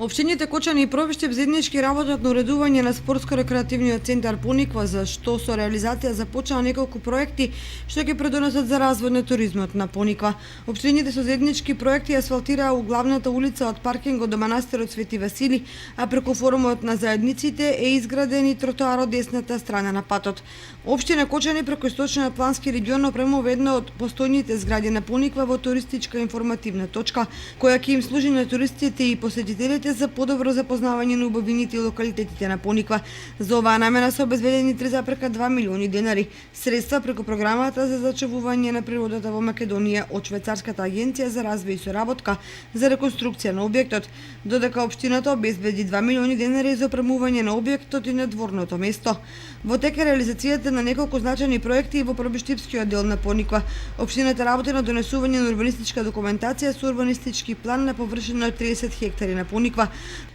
Општините Кочани и Пробиштип заеднички работат на уредување на спортско-рекреативниот центар Пониква, за што со реализација започнаа неколку проекти што ќе предонесат за развој на туризмот на Пониква. Општините со заеднички проекти асфалтираа у главната улица од паркингот до манастирот Свети Васили, а преку форумот на заедниците е изграден и тротоар од десната страна на патот. Општина Кочани преку источниот плански регион опремува една од постојните згради на Пониква во туристичка информативна точка, која ќе им служи на туристите и посетителите за подобро запознавање на убавините и локалитетите на Пониква. За оваа намена се обезбедени 3,2 милиони денари средства преку програмата за зачувување на природата во Македонија од Швајцарската агенција за развој и соработка за реконструкција на објектот, додека општината обезбеди 2 милиони денари за опремување на објектот и надворното место. Во тек е реализацијата на неколку значајни проекти и во Пробиштипскиот дел на Пониква. Општината работи на донесување на урбанистичка документација со урбанистички план на површина од 30 хектари на Пониква,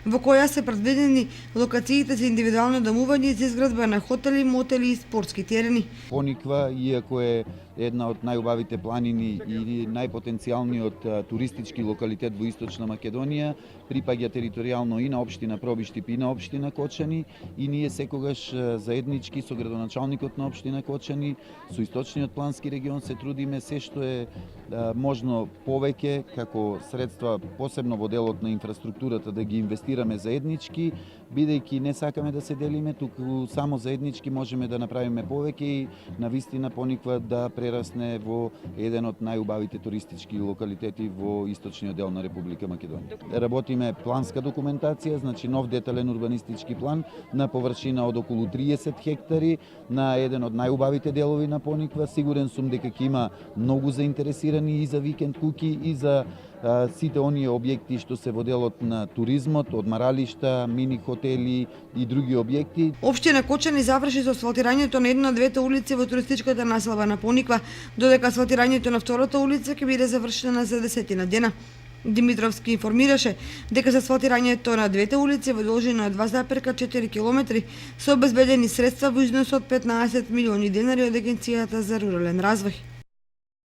во која се предвидени локациите за индивидуално домување и за изградба на хотели, мотели и спортски терени. Пониква, иако е една од најубавите планини и најпотенцијалниот туристички локалитет во Источна Македонија, припаѓа територијално и на општина Пробиштип и на општина Кочани, и ние секогаш заеднички со градоначалникот на општина Кочани, со Источниот плански регион се трудиме се што е можно повеќе како средства, посебно во делот на инфраструктурата, да ги инвестираме заеднички, бидејќи не сакаме да се делиме, туку само заеднички можеме да направиме повеќе и навистина Пониква да прерасне во еден од најубавите туристички локалитети во источниот дел на Република Македонија. Работиме планска документација, значи нов детален урбанистички план на површина од околу 30 хектари на еден од најубавите делови на Пониква. Сигурен сум дека ќе има многу заинтересирани и за викенд куки и за сите оние објекти што се во делот на туризмот, одмаралишта, мини хотели и други објекти. Општина Кочани заврши со асфалтирањето на една од двете улици во туристичката населба на Пониква, додека асфалтирањето на втората улица ќе биде завршена за 10 дена. Димитровски информираше дека за асфалтирањето на двете улици во должина од 2,4 км се обезбедени средства во износ од 15 милиони денари од Агенцијата за рурален развој.